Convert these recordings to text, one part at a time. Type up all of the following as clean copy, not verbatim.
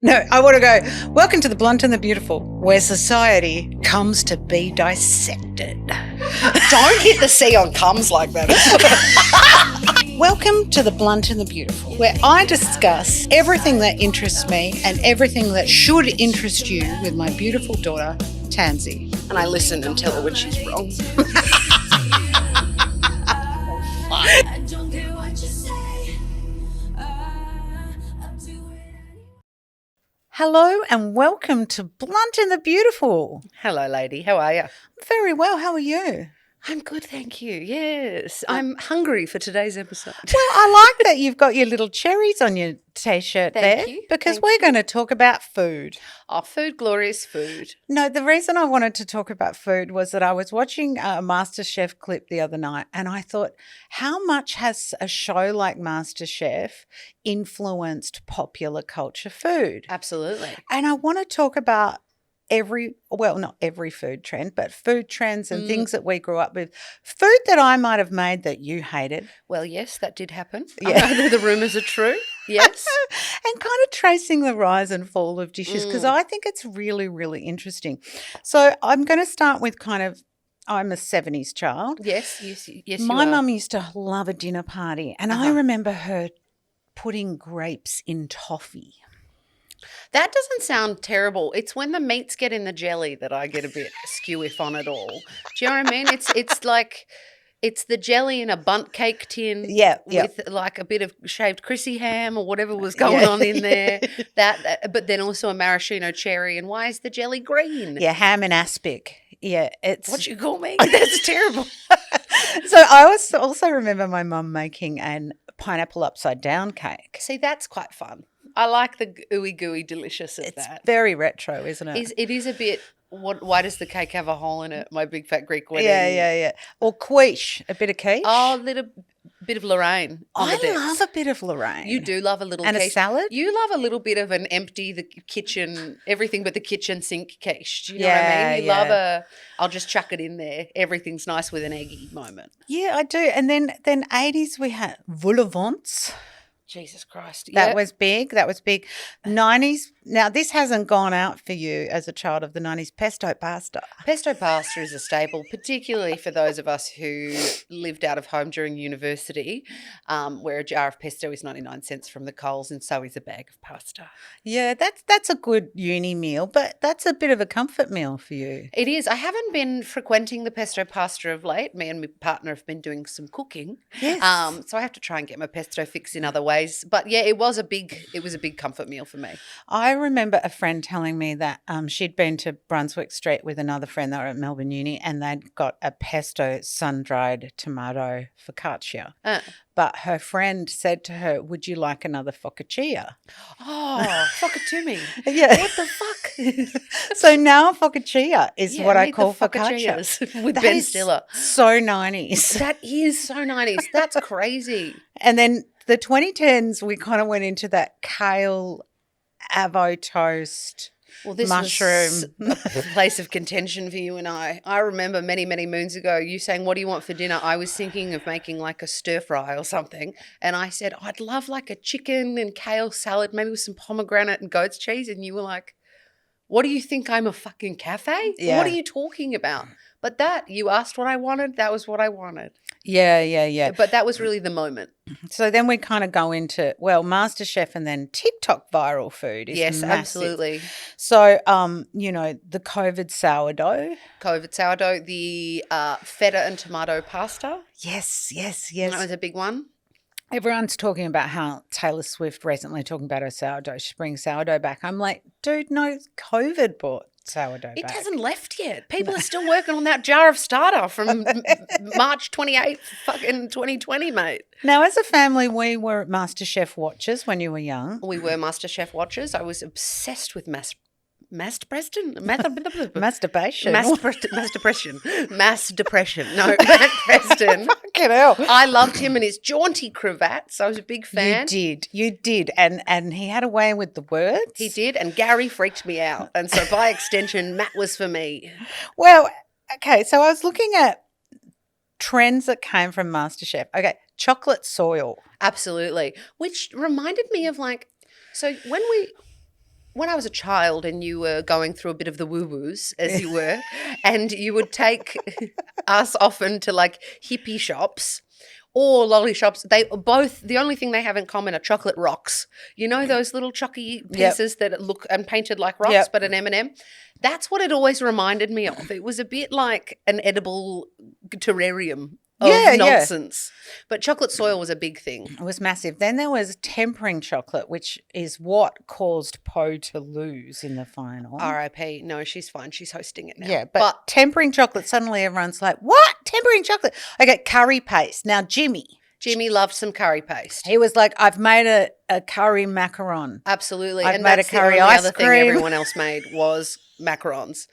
No, I want to go. Welcome to the Blunt and the Beautiful, where society comes to be dissected. Don't hit the C on comes like that. Welcome to the Blunt and the Beautiful, where I discuss everything that interests me and everything that should interest you with my beautiful daughter, Tansy. And I listen and tell her when she's wrong. Hello and welcome to Blunt and the Beautiful. Hello, lady. How are you? Very well. How are you? I'm good, thank you. Yes. I'm hungry for today's episode. Well, I like that you've got your little cherries on your T-shirt Thank there you. because Thank we're going to talk about food. Oh, food, glorious food. No, the reason I wanted to talk about food was that I was watching a MasterChef clip the other night and I thought, how much has a show like MasterChef influenced popular culture food? Absolutely. And I want to talk about not every food trend, but food trends and things that we grew up with. Food that I might have made that you hated. Well, yes, that did happen. Yeah. I know the rumours are true. Yes. And kind of tracing the rise and fall of dishes because I think it's really, really interesting. So I'm going to start with I'm a 70s child. Yes, My you are. mum used to love a dinner party and I remember her putting grapes in toffee. That doesn't sound terrible. It's when the meats get in the jelly that I get a bit skew-if on it all. Do you know what I mean? It's like it's the jelly in a bundt cake tin with like a bit of shaved Chrissy ham or whatever was going on in there. But then also a maraschino cherry. And why is the jelly green? Yeah, ham and aspic. Yeah, it's What you call me? That's terrible. So I also remember my mum making an pineapple upside down cake. See, that's quite fun. I like the ooey gooey delicious of It's that. very retro, isn't it? It is a bit. Why does the cake have a hole in it? My big fat Greek wedding. Yeah. Or quiche, a bit of quiche. Oh, a little bit of Lorraine on the decks. love a bit of Lorraine. You do love a little and quiche. a salad. You love a little bit of an empty the kitchen, everything but the kitchen sink quiche. Do you know what I mean? You love I'll just chuck it in there. Everything's nice with an eggy moment. Yeah, I do. And then 80s we had vol au vents. Jesus Christ. That was big. 90s. Now, this hasn't gone out for you as a child of the 90s. Pesto pasta. Pesto pasta is a staple, particularly for those of us who lived out of home during university, where a jar of pesto is 99 cents from the Coles and so is a bag of pasta. Yeah, that's a good uni meal, but that's a bit of a comfort meal for you. It is. I haven't been frequenting the pesto pasta of late. Me and my partner have been doing some cooking. Yes. So I have to try and get my pesto fix in other ways. But yeah, it was a big comfort meal for me. I remember a friend telling me that she'd been to Brunswick Street with another friend that were at Melbourne Uni and they'd got a pesto sun-dried tomato focaccia. But her friend said to her, would you like another focaccia? Oh, fuck it to me. Yeah. What the fuck? So now focaccia is what I call focaccia. With That Ben is Stiller. So 90s. That is so 90s. That's crazy. And then the 2010s, we kind of went into that kale, avo toast, Well, this mushroom. was a place of contention for you and I. I remember many, many moons ago you saying, what do you want for dinner? I was thinking of making like a stir fry or something. And I said, I'd love like a chicken and kale salad, maybe with some pomegranate and goat's cheese. And you were like, what do you think? I'm a fucking cafe? Yeah. What are you talking about? But you asked what I wanted. That was what I wanted. Yeah. But that was really the moment. So then we kind of go into, MasterChef and then TikTok viral food is Yes, massive. absolutely. So, the COVID sourdough. The feta and tomato pasta. Yes. That was a big one. Everyone's talking about how Taylor Swift recently talking about her sourdough. She's bringing sourdough back. I'm like, dude, no, COVID brought sourdough It back. hasn't left yet. People are still working on that jar of starter from March 28th, fucking 2020, mate. Now, as a family, we were MasterChef watchers when you were young. We were MasterChef watchers. I was obsessed with masturbation. Masturbation. Mass depression. No, Matt Preston. Fucking hell. I loved him and his jaunty cravats. I was a big fan. You did. And he had a way with the words. He did. And Gary freaked me out. And so by extension, Matt was for me. Well, okay. So I was looking at trends that came from MasterChef. Okay. Chocolate soil. Absolutely. Which reminded me of so when when I was a child and you were going through a bit of the woo-woos, as you were, and you would take us often to like hippie shops or lolly shops, they both, the only thing they have in common are chocolate rocks. You know those little chalky pieces that look and painted like rocks, but an M&M? That's what it always reminded me of. It was a bit like an edible terrarium of nonsense. But chocolate soil was a big thing. It was massive. Then there was tempering chocolate, which is what caused Poe to lose in the final. R.I.P. No, she's fine. She's hosting it now. Yeah, but tempering chocolate, suddenly everyone's like, what? Tempering chocolate? Okay, curry paste. Now, Jimmy loved some curry paste. He was like, I've made a curry macaron. Absolutely. I've made a curry ice other cream. Thing everyone else made was macarons.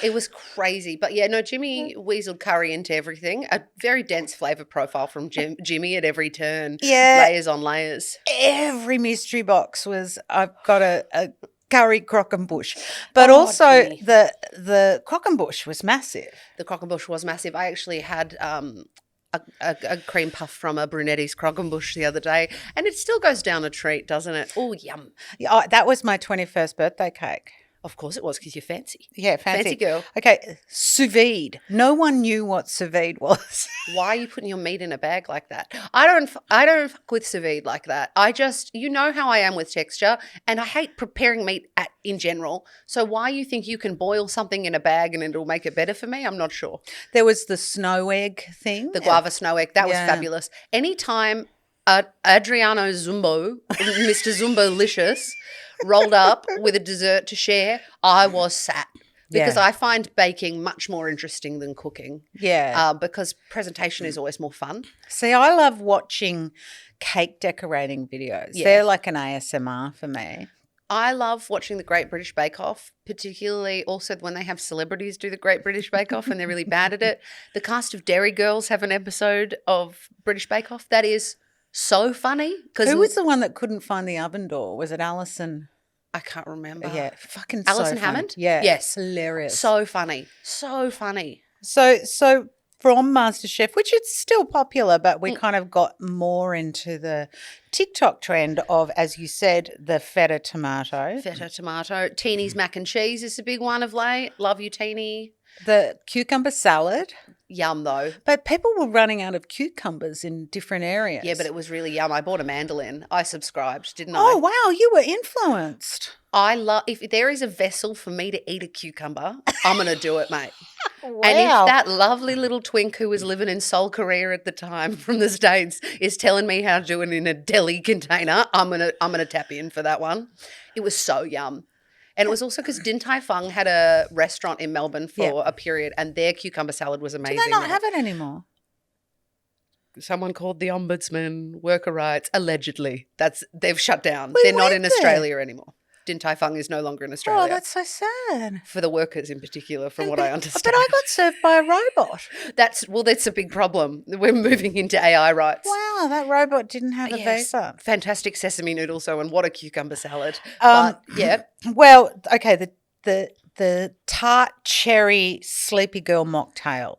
It was crazy. But yeah, no, Jimmy weaseled curry into everything. A very dense flavour profile from Jimmy at every turn. Yeah. Layers on layers. Every mystery box was, I've got a curry croquembouche. But also Jimmy. the croquembouche was massive. The croquembouche was massive. I actually had a cream puff from a Brunetti's croquembouche the other day, and it still goes down a treat, doesn't it? Oh, yum. Yeah, that was my 21st birthday cake. Of course it was, because you're fancy. Yeah, fancy girl. Okay, sous vide. No one knew what sous vide was. Why are you putting your meat in a bag like that? I don't fuck with sous vide like that. I just, you know how I am with texture, and I hate preparing meat in general. So why you think you can boil something in a bag and it'll make it better for me, I'm not sure. There was the snow egg thing. The guava snow egg. That was fabulous. Anytime Adriano Zumbo, Mr. Zumbo-licious, rolled up with a dessert to share, I was sat. Because I find baking much more interesting than cooking. Yeah. Because presentation is always more fun. See, I love watching cake decorating videos. Yeah. They're like an ASMR for me. I love watching the Great British Bake Off, particularly also when they have celebrities do the Great British Bake Off and they're really bad at it. The cast of Dairy Girls have an episode of British Bake Off that is so funny. Who was the one that couldn't find the oven door? Was it Alison? I can't remember. Yeah, fucking Alison so Hammond? Funny. Yeah. Yes. Hilarious. So funny. So funny. So from MasterChef, which is still popular, but we kind of got more into the TikTok trend of, as you said, the feta tomato. Feta tomato. Teeny's mac and cheese is a big one of late. Love you, Teeny. The cucumber salad. Yum, though. But people were running out of cucumbers in different areas. Yeah, but it was really yum. I bought a mandolin. I subscribed, didn't I? Oh, wow. You were influenced. If there is a vessel for me to eat a cucumber, I'm going to do it, mate. Wow. And if that lovely little twink who was living in Seoul, Korea at the time from the States is telling me how to do it in a deli container, I'm gonna tap in for that one. It was so yum. And it was also because Din Tai Fung had a restaurant in Melbourne for a period, and their cucumber salad was amazing. Do they not have it anymore? Someone called the Ombudsman, worker rights, allegedly. They've shut down. They're not in Australia anymore. Din Tai Fung is no longer in Australia. Oh, that's so sad. For the workers in particular, from what I understand. But I got served by a robot. That's a big problem. We're moving into AI rights. Wow, that robot didn't have a visa. Fantastic sesame noodles, though, and what a cucumber salad. Well, okay, the tart cherry sleepy girl mocktail.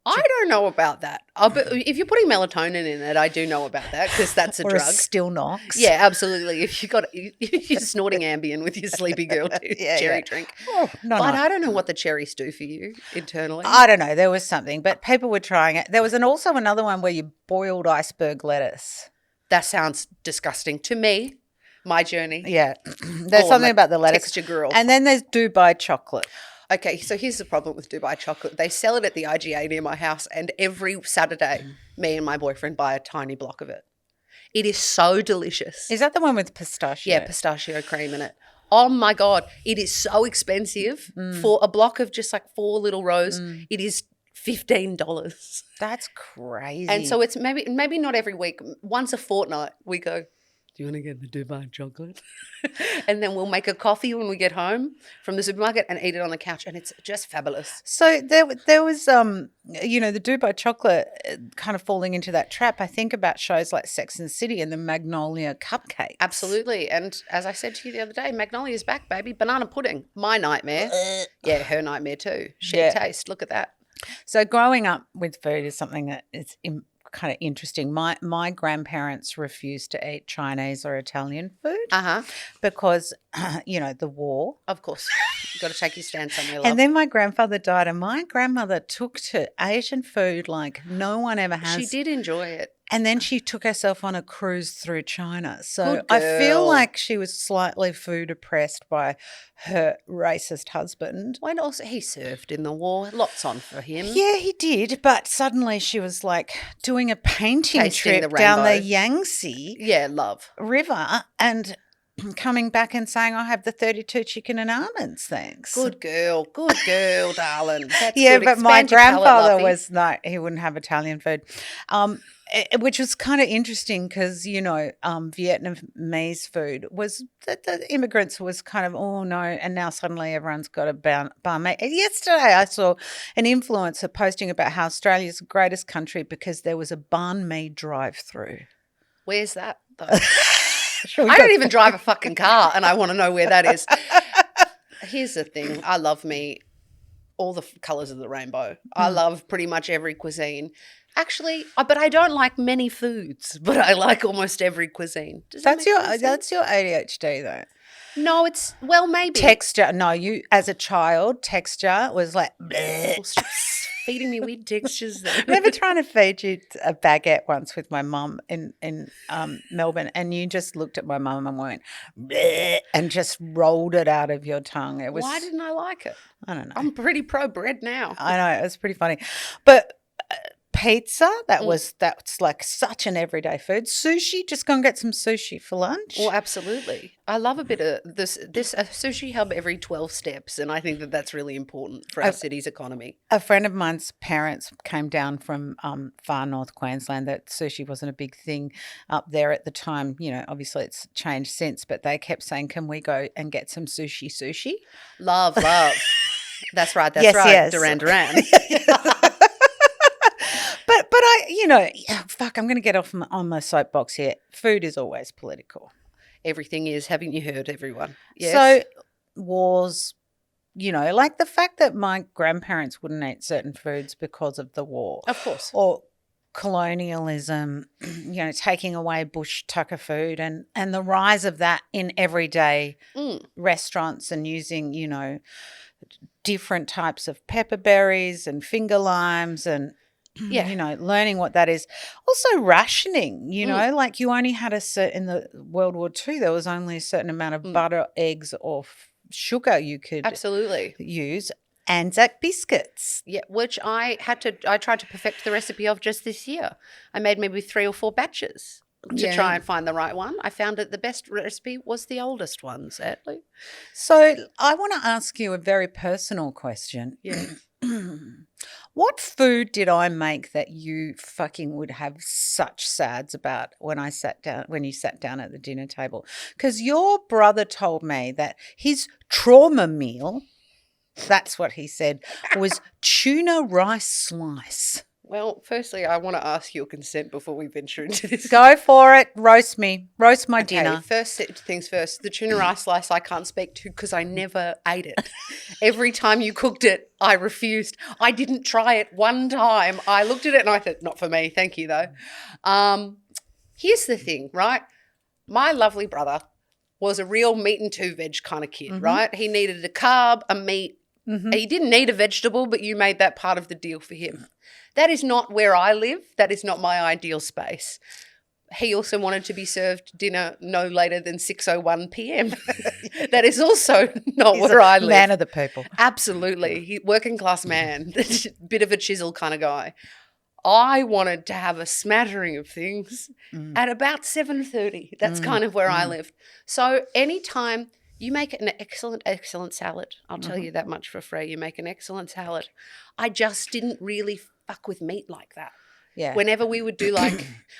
I don't know about that. But if you're putting melatonin in it, I do know about that because that's a or drug. A still knocks. Yeah, absolutely. If you're snorting Ambien with your sleepy girl cherry drink. Oh, I don't know what the cherries do for you internally. I don't know. There was something, but people were trying it. There was also another one where you boiled iceberg lettuce. That sounds disgusting to me. My journey. Yeah. There's something about the lettuce. Texture girl. And then there's Dubai chocolate. Okay, so here's the problem with Dubai chocolate. They sell it at the IGA near my house, and every Saturday, me and my boyfriend buy a tiny block of it. It is so delicious. Is that the one with pistachio? Yeah, pistachio cream in it. Oh, my God. It is so expensive for a block of just like 4 little rows. It is $15. That's crazy. And so it's maybe not every week. Once a fortnight, we go, do you want to get the Dubai chocolate? And then we'll make a coffee when we get home from the supermarket and eat it on the couch, and it's just fabulous. So there was, the Dubai chocolate kind of falling into that trap. I think about shows like Sex and the City and the Magnolia cupcakes. Absolutely. And as I said to you the other day, Magnolia's back, baby. Banana pudding, my nightmare. Yeah, her nightmare too. Shared taste. Look at that. So growing up with food is something that is kind of interesting. My grandparents refused to eat Chinese or Italian food because, the war. Of course. You've got to take your stand somewhere, love. And then my grandfather died and my grandmother took to Asian food like no one ever has. She did enjoy it. And then she took herself on a cruise through China. So I feel like she was slightly food oppressed by her racist husband. Well, and also he served in the war. Lots on for him. Yeah, he did. But suddenly she was like doing a painting Tasting trip the down the rainbow. Yangtze River and coming back and saying, I have the 32 chicken and almonds, thanks. Good girl, darling. That's yeah, good. but Expand my your grandfather palate, no, he wouldn't have Italian food. Which was kind of interesting because, Vietnamese food was the immigrants was kind of, oh, no, and now suddenly everyone's got a banh mi. Yesterday I saw an influencer posting about how Australia's the greatest country because there was a banh mi drive-through. Where's that, though? I don't even drive a fucking car and I want to know where that is. Here's the thing. I love all the colours of the rainbow. I love pretty much every cuisine. Actually, but I don't like many foods, but I like almost every cuisine. That's your ADHD though. No, it's, well, maybe. Texture. No, you as a child, texture was like bleh. Stop feeding me weird textures. I remember trying to feed you a baguette once with my mum in Melbourne, and you just looked at my mum and went bleh, and just rolled it out of your tongue. It was. Why didn't I like it? I don't know. I'm pretty pro bread now. I know, it was pretty funny, but. Pizza, that's like such an everyday food. Sushi, just go and get some sushi for lunch. Well, absolutely. I love a bit of this a sushi hub every 12 steps, and I think that's really important for our city's economy. A friend of mine's parents came down from far north Queensland. That sushi wasn't a big thing up there at the time. Obviously it's changed since, but they kept saying, can we go and get some sushi? Love. That's right. Yes. Duran. But I'm going to get off on my soapbox here. Food is always political. Everything is. Haven't you heard, everyone? Yes. So wars, like the fact that my grandparents wouldn't eat certain foods because of the war. Of course. Or colonialism, taking away bush tucker food and the rise of that in everyday restaurants and using, different types of pepperberries and finger limes and learning what that is. Also rationing, like you only had in the World War II, there was only a certain amount of butter, eggs or sugar you could absolutely use. Anzac biscuits. Yeah, which I tried to perfect the recipe of just this year. I made maybe 3 or 4 batches to try and find the right one. I found that the best recipe was the oldest one, sadly. So I want to ask you a very personal question. Yeah. What food did I make that you fucking would have such sads about when you sat down at the dinner table? Because your brother told me that his trauma meal, that's what he said, was tuna rice slice. Well, firstly, I want to ask your consent before we venture into this. Go for it. Roast me. Roast my dinner. First things first. The tuna rice slice I can't speak to because I never ate it. Every time you cooked it, I refused. I didn't try it one time. I looked at it and I thought, not for me. Thank you, though. Here's the thing, right? My lovely brother was a real meat and 2 veg kind of kid, right? He needed a carb, a meat. He didn't need a vegetable, but you made that part of the deal for him. That is not where I live. That is not my ideal space. He also wanted to be served dinner no later than 6:01 p.m. That is also not where I live. Man of the people. Absolutely. Working class man, bit of a chisel kind of guy. I wanted to have a smattering of things at about 7:30. That's kind of where I lived. So anytime you make an excellent salad, I'll tell you that much for free. You make an excellent salad. I just didn't really fuck with meat like that. Yeah. Whenever we would do I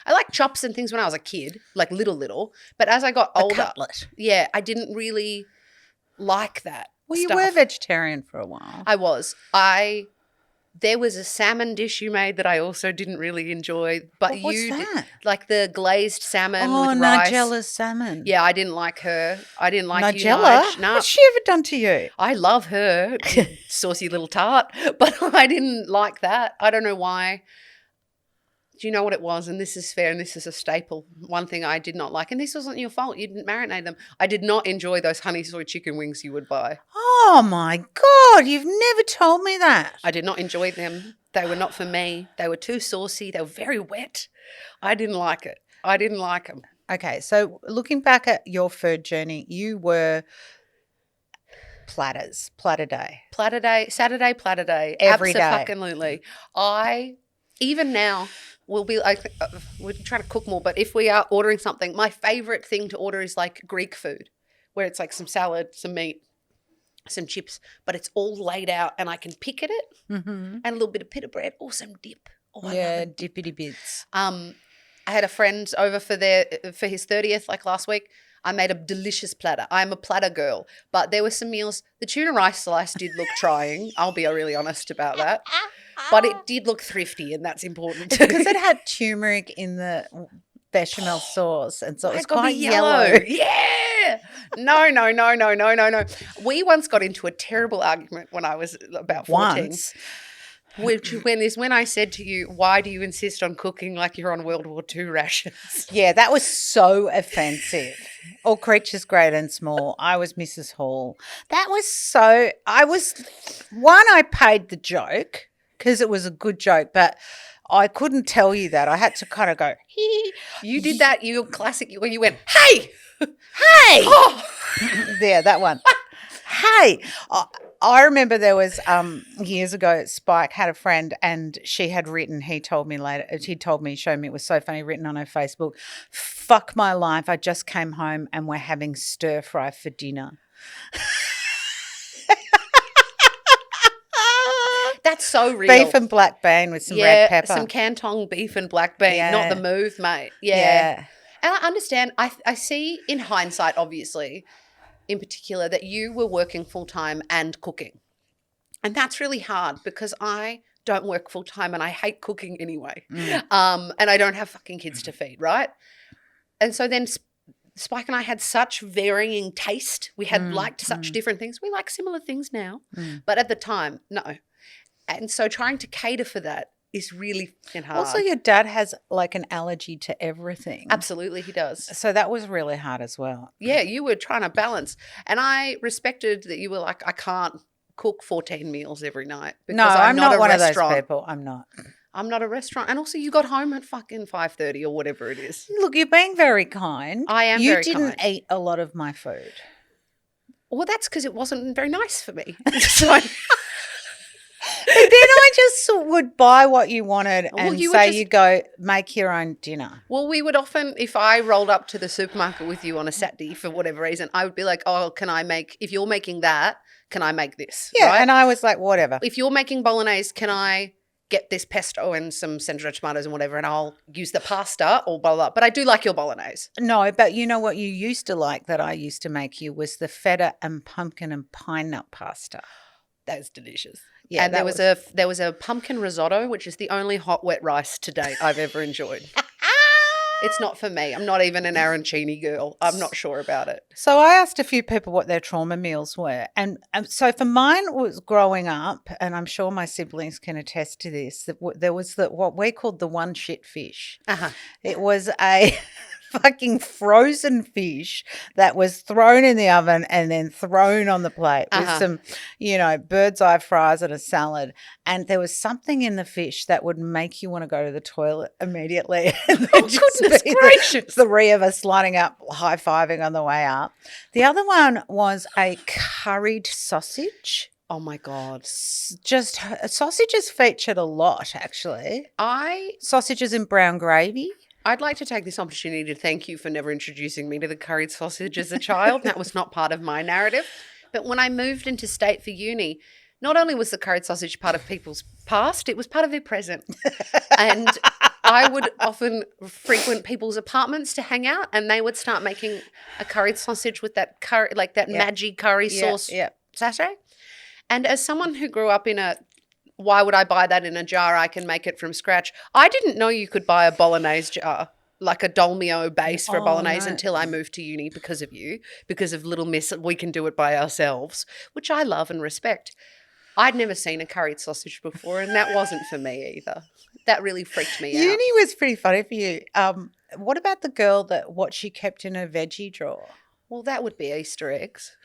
like chops and things when I was a kid, like little. But as I got older, cutlet. Yeah, I didn't really like that. Well, you were vegetarian for a while. I was. There was a salmon dish you made that I also didn't really enjoy. But what's that? Like the glazed salmon with rice. rice. Nigella's salmon. Yeah, I didn't like her. I didn't like Nigella? No. What's she ever done to you? I love her, saucy little tart, but I didn't like that. I don't know why. Do you know what it was? And this is fair and this is a staple. One thing I did not like, and this wasn't your fault. You didn't marinate them. I did not enjoy those honey soy chicken wings you would buy. Oh, my God. You've never told me that. I did not enjoy them. They were not for me. They were too saucy. They were very wet. I didn't like it. I didn't like them. Okay, so looking back at your food journey, you were platter day. Platter day, Saturday platter day. Every day. Absolutely. Even now, we're trying to cook more, but if we are ordering something, my favorite thing to order is like Greek food, where it's like some salad, some meat, some chips, but it's all laid out and I can pick at it and a little bit of pita bread or some dip. Oh, yeah, dippity bits. I had a friend over for his 30th like last week. I made a delicious platter. I'm a platter girl, but there were some meals. The tuna rice slice did look trying. I'll be really honest about that. But it did look thrifty, and that's important too. Because it had turmeric in the bechamel sauce, and so it was got quite to be yellow. Yeah. No. We once got into a terrible argument when I was about 14. Once. When I said to you, why do you insist on cooking like you're on World War II rations? Yeah, that was so offensive. All creatures great and small. I was Mrs. Hall. I paid the joke because it was a good joke, but I couldn't tell you that. I had to kind of go, hee. You did that, you classic, when you went, hey! Hey! Oh! Yeah, that one. Hey! I remember there was years ago, Spike had a friend and she had written, showed me it was so funny, written on her Facebook, fuck my life, I just came home and we're having stir fry for dinner. That's so real. Beef and black bean with some red pepper. Some Canton beef and black bean, not the move, mate. Yeah. And I understand, I see in hindsight, obviously, in particular, that you were working full-time and cooking. And that's really hard because I don't work full-time and I hate cooking anyway. And I don't have fucking kids to feed, right? And so then Spike and I had such varying taste. We had liked such different things. We like similar things now. But at the time, no. And so trying to cater for that is really fucking hard. Also, your dad has like an allergy to everything. Absolutely, he does. So that was really hard as well. Yeah, you were trying to balance. And I respected that you were like, I can't cook 14 meals every night. Because I'm not one of those people. I'm not a restaurant. And also you got home at fucking 5:30 or whatever it is. Look, you're being very kind. I am very kind. You didn't eat a lot of my food. Well, that's because it wasn't very nice for me. So But then I just would buy what you wanted and you go make your own dinner. Well, we would often, if I rolled up to the supermarket with you on a Saturday for whatever reason, I would be like, oh, if you're making that, can I make this? Yeah, right? And I was like, whatever. If you're making bolognese, can I get this pesto and some centro tomatoes and whatever, and I'll use the pasta or blah, blah. But I do like your bolognese. No, but you know what you used to like that I used to make you was the feta and pumpkin and pine nut pasta. That was delicious. Yeah, and there was a pumpkin risotto, which is the only hot wet rice to date I've ever enjoyed. It's not for me. I'm not even an arancini girl. I'm not sure about it. So I asked a few people what their trauma meals were. And so for mine was growing up, and I'm sure my siblings can attest to this, that there was what we called the one shit fish. It was a fucking frozen fish that was thrown in the oven and then thrown on the plate with some, bird's eye fries and a salad. And there was something in the fish that would make you want to go to the toilet immediately. And oh, goodness gracious. Three of us lining up, high-fiving on the way up. The other one was a curried sausage. Oh, my God. Just sausages featured a lot, actually. Sausages in brown gravy. I'd like to take this opportunity to thank you for never introducing me to the curried sausage as a child. That was not part of my narrative. But when I moved into state for uni, not only was the curried sausage part of people's past, it was part of their present. And I would often frequent people's apartments to hang out, and they would start making a curried sausage with that curry, like that Maggi curry sauce sachet. And as someone who grew up in why would I buy that in a jar? I can make it from scratch. I didn't know you could buy a bolognese jar, like a dolmio base for a bolognese until I moved to uni because of you, because of Little Miss, we can do it by ourselves, which I love and respect. I'd never seen a curried sausage before, and that wasn't for me either. That really freaked me out. Uni was pretty funny for you. What about the girl what she kept in her veggie drawer? Well, that would be Easter eggs.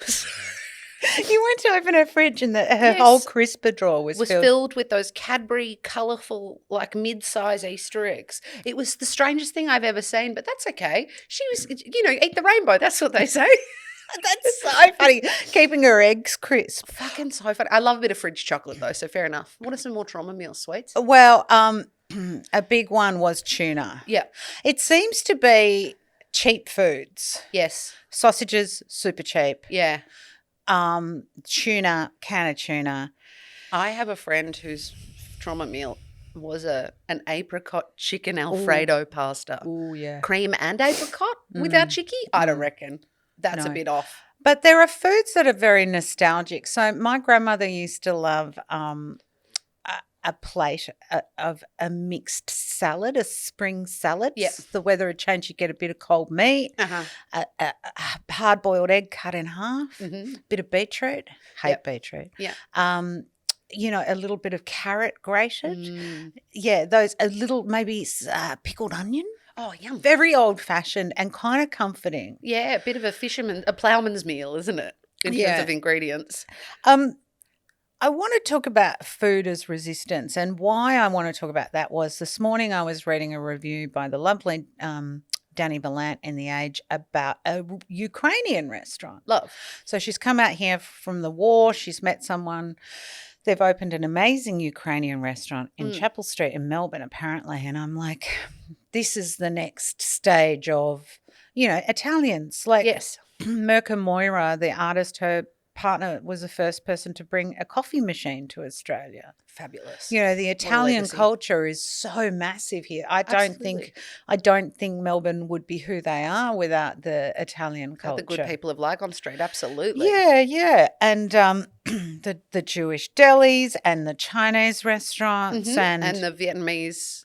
You went to open her fridge and her whole crisper drawer was filled with those Cadbury colourful, like mid-size Easter eggs. It was the strangest thing I've ever seen, but that's okay. She was, eat the rainbow. That's what they say. That's so funny. Keeping her eggs crisp. Fucking so funny. I love a bit of fridge chocolate though, so fair enough. What are some more trauma meal sweets? Well, a big one was tuna. Yeah. It seems to be cheap foods. Yes. Sausages, super cheap. Yeah. Tuna, can of tuna. I have a friend whose trauma meal was an apricot chicken Alfredo pasta. Oh, yeah. Cream and apricot without chicky? I don't reckon. That's a bit off. But there are foods that are very nostalgic. So my grandmother used to love a plate of a mixed salad, a spring salad. Yep. The weather had changed. You get a bit of cold meat, a hard-boiled egg cut in half, bit of beetroot. Hate beetroot. Yeah. A little bit of carrot grated. Yeah, a little maybe pickled onion. Oh, yum. Very old-fashioned and kind of comforting. Yeah, a bit of a ploughman's meal, isn't it, in terms of ingredients? I want to talk about food as resistance, and why I want to talk about that was this morning I was reading a review by the lovely Danny Ballant in The Age about a Ukrainian restaurant. Love. So she's come out here from the war. She's met someone. They've opened an amazing Ukrainian restaurant in Chapel Street in Melbourne, apparently. And I'm like, this is the next stage of, Italians. Like Mirka Moira, the artist, her partner was the first person to bring a coffee machine to Australia. Fabulous. The Italian culture is so massive here. I don't think Melbourne would be who they are without the Italian culture. The good people of Lygon Street, absolutely. Yeah. And the Jewish delis and the Chinese restaurants and the Vietnamese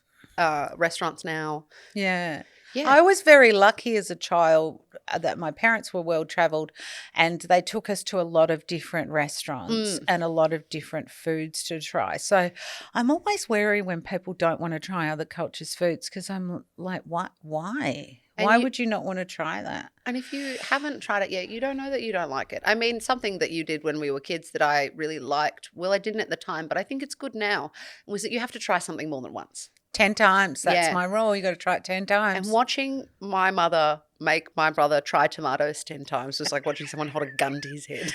restaurants now. Yeah. Yeah. I was very lucky as a child that my parents were well-travelled and they took us to a lot of different restaurants and a lot of different foods to try. So I'm always wary when people don't want to try other cultures' foods because I'm like, why? Why would you not want to try that? And if you haven't tried it yet, you don't know that you don't like it. I mean, something that you did when we were kids that I really liked, well, I didn't at the time, but I think it's good now, was that you have to try something more than once. 10 times. That's my rule. You got to try it 10 times. And watching my mother make my brother try tomatoes 10 times was like watching someone hold a gun to his head.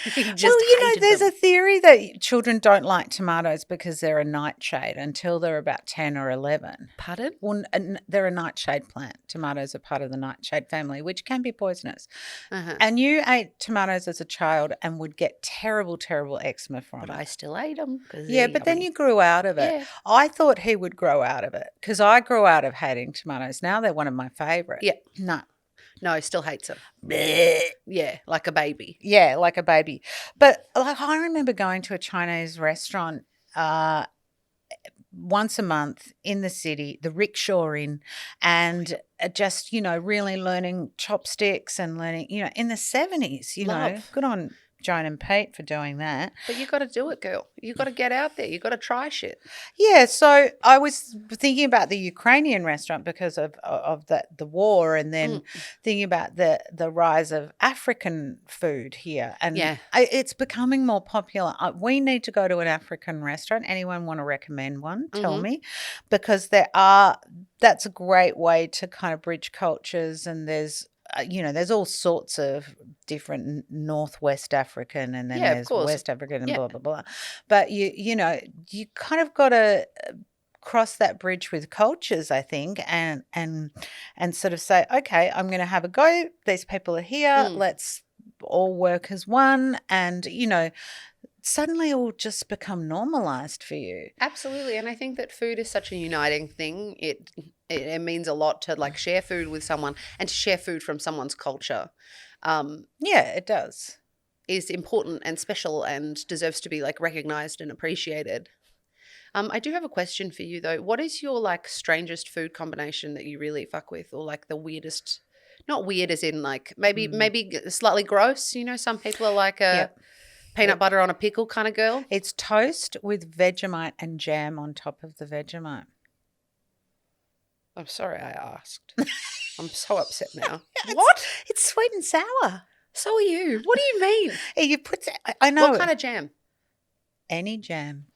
There's a theory that children don't like tomatoes because they're a nightshade until they're about 10 or 11. Pardon? Well, they're a nightshade plant. Tomatoes are part of the nightshade family, which can be poisonous. And you ate tomatoes as a child and would get terrible, terrible eczema from it. But I still ate them. Yeah, but then you grew out of it. Yeah. I thought he would grow out of it because I grew out of hating tomatoes. Now they're one of my favourites. Yeah. No, still hates them. Blech. Yeah, like a baby. Yeah, like a baby. But I remember going to a Chinese restaurant once a month in the city, the Rickshaw Inn, and just, really learning chopsticks and learning, in the 70s, Good on Joan and Pete for doing that. But you got to do it, girl. You got to get out there. You got to try shit. Yeah, so I was thinking about the Ukrainian restaurant because of the war, and then thinking about the rise of African food here. And it's becoming more popular. We need to go to an African restaurant. Anyone want to recommend one? Tell me. Because that's a great way to kind of bridge cultures, and there's all sorts of different Northwest African, and then there's West African and blah, blah, blah. But, you kind of got to cross that bridge with cultures, I think, and sort of say, okay, I'm going to have a go. These people are here. Let's all work as one. And, suddenly it will just become normalized for you. Absolutely. And I think that food is such a uniting thing. It means a lot to share food with someone, and to share food from someone's culture. Yeah, it does. Is important and special and deserves to be recognized and appreciated. I do have a question for you though. What is your strangest food combination that you really fuck with, or the weirdest? Not weird as in maybe slightly gross. Some people are Peanut butter on a pickle kind of girl? It's toast with Vegemite and jam on top of the Vegemite. I'm sorry I asked. I'm so upset now. What? It's sweet and sour. So are you. What do you mean? You put. I know. What kind of jam? Any jam.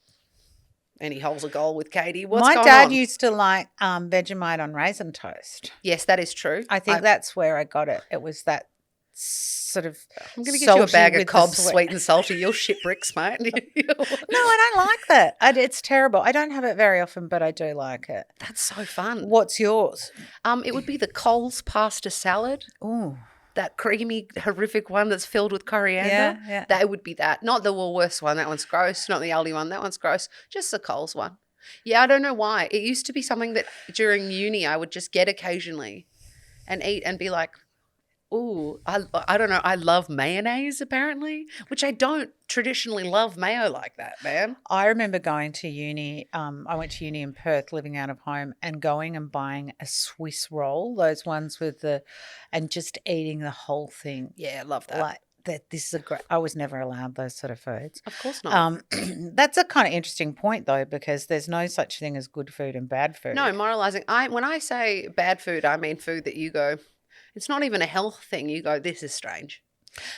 Any holes a goal with Katie? What's My going dad on? used to like Vegemite on raisin toast. Yes, that is true. I think that's where I got it. It was that sort of. I'm going to get you a bag of Cobb's sweet and salty. You're shit bricks, mate. No, I don't like that. It's terrible. I don't have it very often, but I do like it. That's so fun. What's yours? It would be the Coles pasta salad. Ooh. That creamy, horrific one that's filled with coriander. Yeah. That would be that. Not the Woolworths one. That one's gross. Not the Aldi one. That one's gross. Just the Coles one. Yeah, I don't know why. It used to be something that during uni I would just get occasionally and eat and be like, ooh, I don't know. I love mayonnaise apparently, which I don't traditionally love mayo like that, man. I remember going to uni. I went to uni in Perth, living out of home, and going and buying a Swiss roll, those ones with and just eating the whole thing. Yeah, I love that. Like that. This is a great. I was never allowed those sort of foods. Of course not. That's a kind of interesting point though, because there's no such thing as good food and bad food. No, moralizing. When I say bad food, I mean food that you go, it's not even a health thing. You go, this is strange.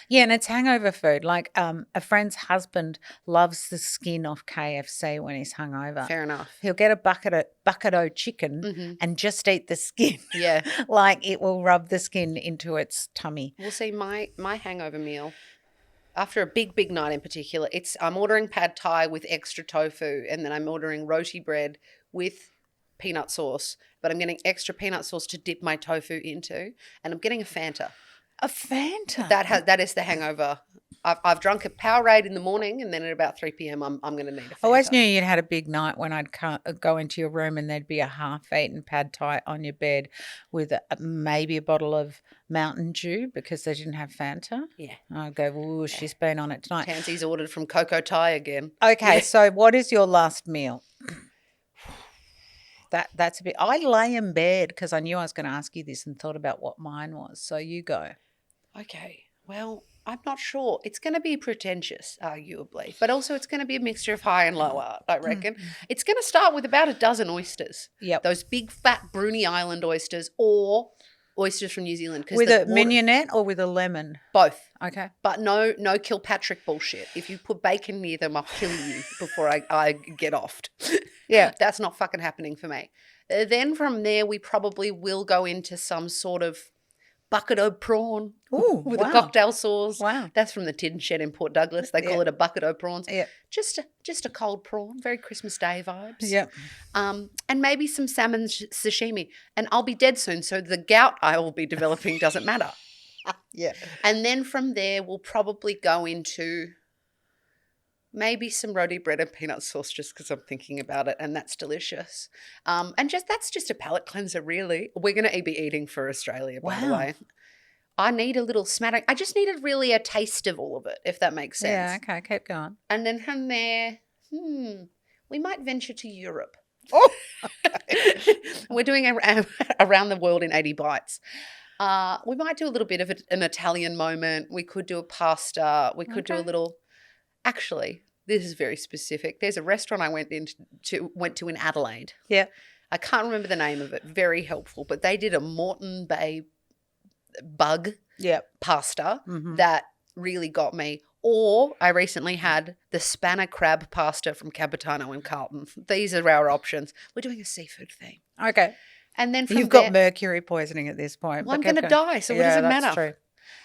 Yeah, and it's hangover food. Like a friend's husband loves the skin off KFC when he's hungover. Fair enough. He'll get a bucket of chicken and just eat the skin. Yeah. Like it will rub the skin into its tummy. Well, see, my hangover meal, after a big night in particular, I'm ordering pad thai with extra tofu, and then I'm ordering roti bread with peanut sauce, but I'm getting extra peanut sauce to dip my tofu into, and I'm getting a Fanta. A Fanta? That is the hangover. I've drunk a Powerade in the morning, and then at about 3 p.m. I'm going to need a Fanta. I always knew you'd had a big night when I'd go into your room and there'd be a half-eaten pad thai on your bed with maybe a bottle of Mountain Dew because they didn't have Fanta. Yeah. I'd go, ooh, she's been on it tonight. Tansy's ordered from Coco Thai again. Okay, so what is your last meal? That's a bit. I lay in bed because I knew I was going to ask you this and thought about what mine was. So you go. Okay. Well, I'm not sure. It's going to be pretentious, arguably, but also it's going to be a mixture of high and low art, I reckon. It's going to start with about a dozen oysters. Yep. Those big, fat Bruny Island oysters or oysters from New Zealand. With a mignonette or with a lemon? Both. Okay. But no Kilpatrick bullshit. If you put bacon near them, I'll kill you before I get offed. Yeah. That's not fucking happening for me. Then from there, we probably will go into some sort of bucket o' prawn with a cocktail sauce. Wow. That's from the Tin Shed in Port Douglas. They call it a bucket o' prawns. Yeah. Just a cold prawn, very Christmas Day vibes. Yep. And maybe some salmon sashimi. And I'll be dead soon, so the gout I will be developing doesn't matter. Yeah. And then from there, we'll probably go into maybe some roti bread and peanut sauce just because I'm thinking about it, and that's delicious. And that's just a palate cleanser, really. We're going to be eating for Australia, by the way. I need a little smattering. I just needed really a taste of all of it, if that makes sense. Yeah, okay, keep going. And then from there, we might venture to Europe. Oh, okay. We're doing around the world in 80 bites. We might do a little bit of an Italian moment. We could do a pasta. We could do a little. Actually, this is very specific. There's a restaurant I went to in Adelaide. Yeah, I can't remember the name of it. Very helpful, but they did a Moreton Bay bug pasta that really got me. Or I recently had the spanner crab pasta from Capitano in Carlton. These are our options. We're doing a seafood theme. Okay. And then you've got mercury poisoning at this point. Well, I'm going to die, so what does it matter? That's true.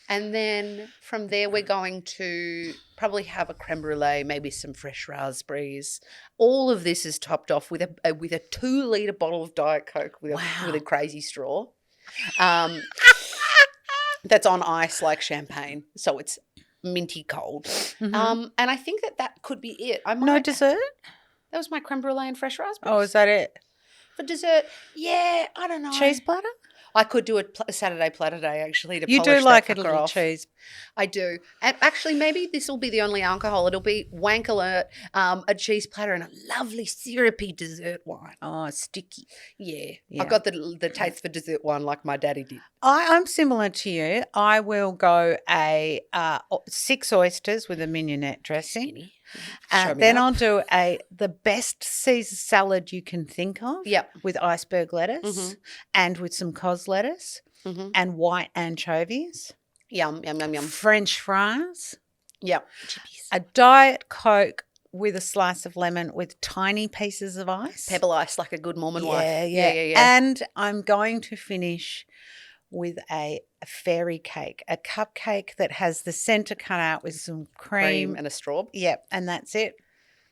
And then from there, we're going to probably have a creme brulee, maybe some fresh raspberries. All of this is topped off with a 2-litre bottle of Diet Coke with a crazy straw. That's on ice like champagne, so it's minty cold. And I think that could be it. No dessert? That was my creme brulee and fresh raspberries. Oh, is that it? For dessert, yeah, I don't know. Cheese platter? I could do a Saturday platter day actually to You polish do like that a fucker little off. cheese. I do. And actually, maybe this will be the only alcohol. It'll be wank alert, a cheese platter, and a lovely syrupy dessert wine. Oh, sticky. Yeah. I've got the taste for dessert wine like my daddy did. I'm similar to you. I will go 6 oysters with a mignonette dressing. Then I'll do the best Caesar salad you can think of. Yep. With iceberg lettuce and with some cos lettuce and white anchovies. Yum, yum, yum, yum. French fries. Yep. A Diet Coke with a slice of lemon with tiny pieces of ice. Pebble ice like a good Mormon wife. Yeah. And I'm going to finish with a fairy cake, a cupcake that has the centre cut out with some cream and a straw. Yep, and that's it.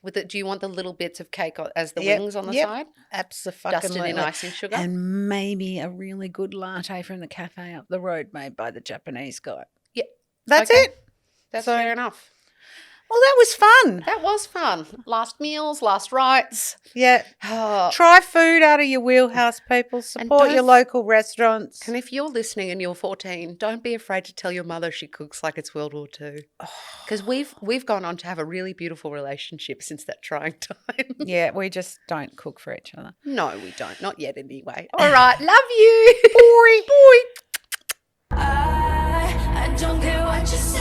With it, do you want the little bits of cake as the wings on the side? Absolutely. Dusted in icing sugar. And maybe a really good latte from the cafe up the road made by the Japanese guy. Yep. That's it. That's fair enough. Well, that was fun. That was fun. Last meals, last rites. Yeah. Try food out of your wheelhouse, people. Support your local restaurants. And if you're listening and you're 14, don't be afraid to tell your mother she cooks like it's World War II. Because we've gone on to have a really beautiful relationship since that trying time. Yeah, we just don't cook for each other. No, we don't. Not yet anyway. All right. Love you. Boy. I don't care what you say.